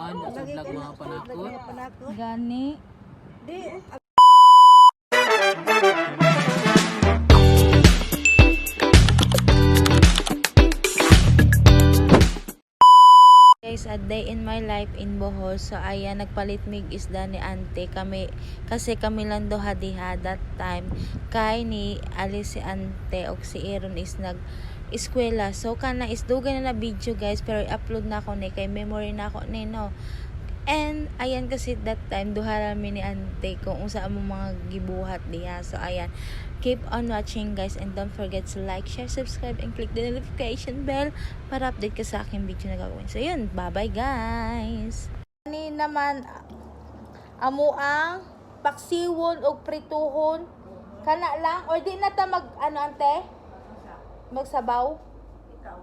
naman, nasudlag mga panakot. Gani. Di, Guys, a day in my life in Bohol. So ayan, nagpalit mig isda ni ante kami kasi kami lang do hadiha that time kay ni ali si ante og si Aaron is nag eskwela. So kana is dugan na video guys, pero i-upload na ako ni kay memory na ako ni no. And ayan kasi that time duha rami ni ante kung unsa among mga gibuhat diha. So ayan, keep on watching guys, and don't forget to like, share, subscribe, and click the notification bell para update ka sa aking video na gagawin. So yun, bye bye guys. Ani naman amo ang paksiwon og prituhon kana lang or di na ta mag ano ante magsabaw. ikaw.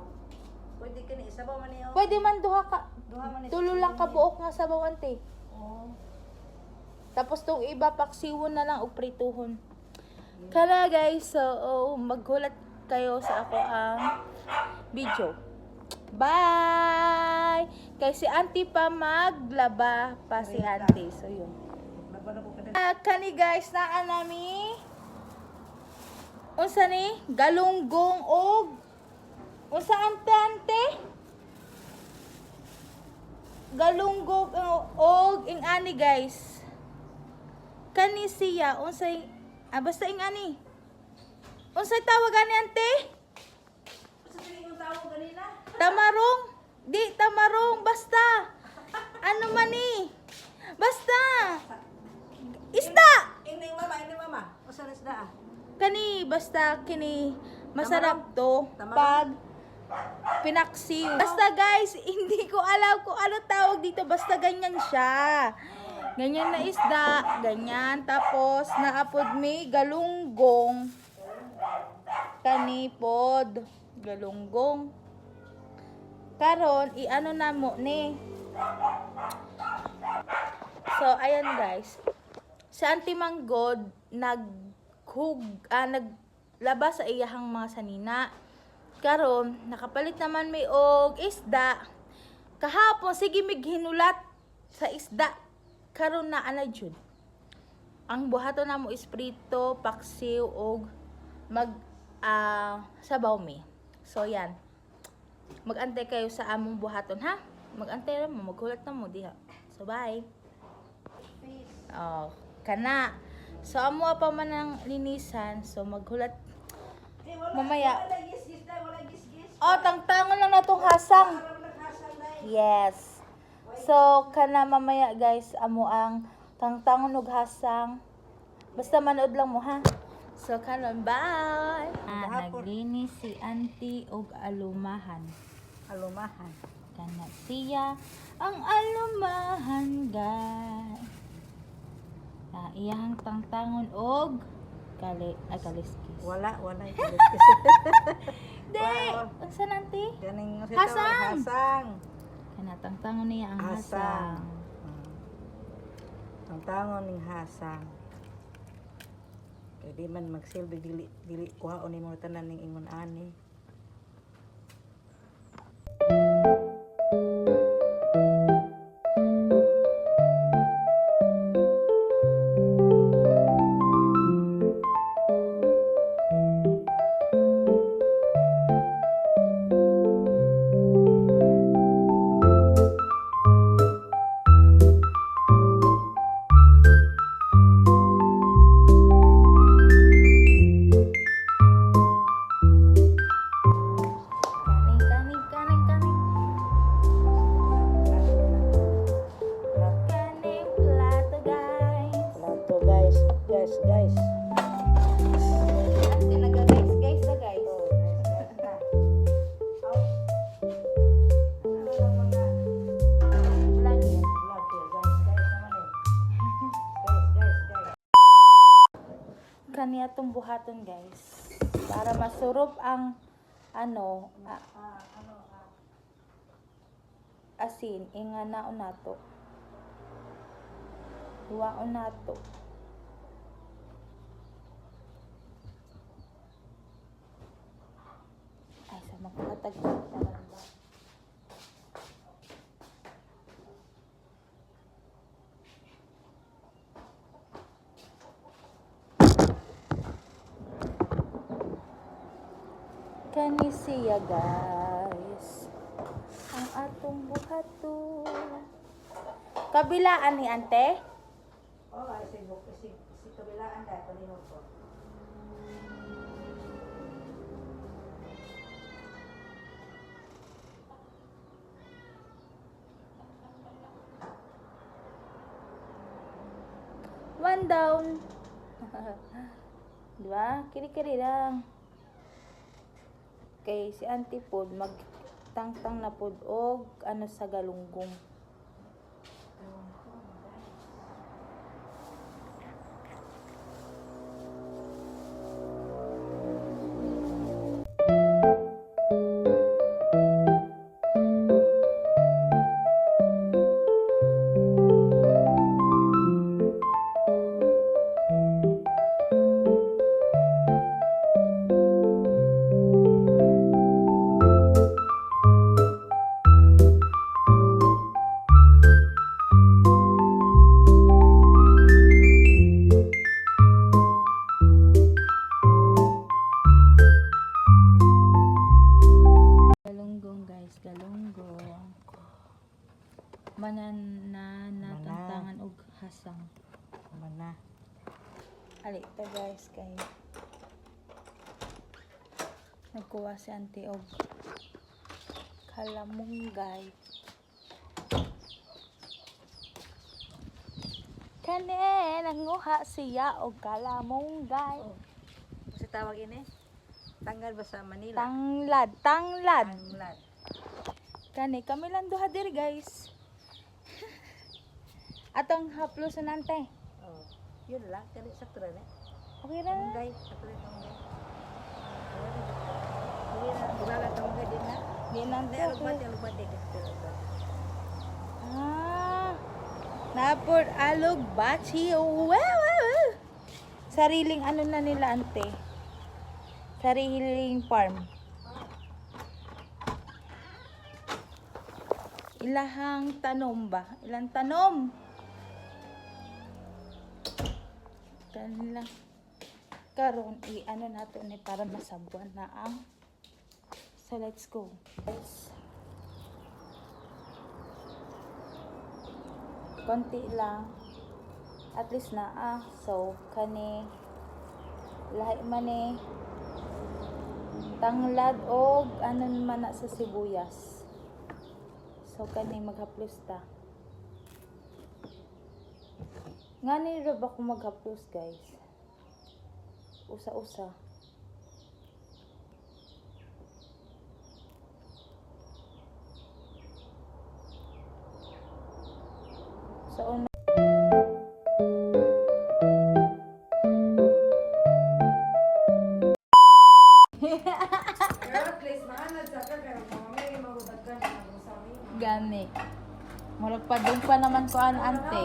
Pwede ka ni isabaw man niyo. Pwede man duha ka Duha man ni. tulo lang ka buok nga sabaw ante. Oh. Tapos tong iba paksiwon na lang og prituhon. Kaya guys, so maghulat kayo sa ako ang video. Bye! Kay si auntie pa maglaba pa si auntie. So yun. Kani guys, naa nami unsa ni? Galunggong og unsa ante? Galunggong og ingani guys. Kani siya unsay basta ingani. Unsay tawag ani ante? Sa tingin mo tawag ganina? Tamarong. Di tamarong basta. Ano man ni? Basta. Isda. Ingning mama. O sa isda ah. Kani basta kini masarap to Tamarong? pag pinaksiw. Basta guys, hindi ko alam kung ano tawag dito. Basta ganyan siya. Ganyan na isda, ganyan. Tapos naapod mi galunggong. Kanipod, galunggong. Karon iano na mo ni. So ayan guys. Sa Auntie Manggod naglaba sa iyahang mga sanina. Karon nakapalit naman may og isda. Kahapon sige mig hinulat sa isda. Karon na ana jud. Ang buhaton namo is prito, paksiw og sabaw mi. So yan. Mag-antay kayo sa among buhaton ha. Mag-antay mo, maghulat na mo diha. So bye. Oh, kana. So amo pa man ang linisan, so maghulat mamaya. Wala gis-gis. Oh, tangtangon lang natong hasang. Para naghasal na. Yes. So, kana mamaya guys, amo ang tangtangon ug hasang. Basta manood lang mo ha. So, kanon, bye! Naglinis si auntie og alumahan. Alumahan. Kana siya ang alumahan guys. Iyahang tangtangon og kaliskis. Wala. Di! Unsa nanti? Ganing Hasang. Hasang. Kana tangtangon niya ang hasang. Ang tangon ning hasang. Kaya di man magsilbi dili kuhaon nimo tanan ning ingon ani. Kaning plato guys. Plato guys. Ante naga guys na guys. Lagi. Kani atong buhaton guys. Para masurop ang asin, inganaon nato. Huwaon nato. Ay, sa magkatag. Kani siya guys. Ang atong buhato. Kabilaan ni ante? Oh, ay si kabilaan dahil palinod ko. One down. Diba? Kiri-kiri lang. Kay si auntie pod magtangtang na pod og ano sa galunggong. Galunggong guys, galunggong. Tantangan og hasang. Mana? Ali ta guys kay nagkuha si auntie og kalamunggay. Kani nanguha siya og kalamunggay. Kasi tawag ini? Tanggal ba sa Manila? Tanglad. Tanglad. Kani kami lang duha diri guys. Atong haplos na ante. Oh. Yun lang, kani sakto na. Okay ra. Tanggay, sakto na tanggay. Hindi na, bugaga tanggay din na. Di nante. Alugbati. Napod alog bachi. Wow. Sariling ano na nila ante. Sariling farm. Ilahang tanom ba? Ilang tanom? Kanila. Karon i-ano nato ni para masabuan na ang. So let's go. Konti lang. At least na so kani lahi man ni tanglad og ano man na sa sibuyas. So kani maghaplos ta. Ngani ra ba ko maghaplos guys? Usa-usa. Sa una gani. Murag pa doon pa naman ko ante.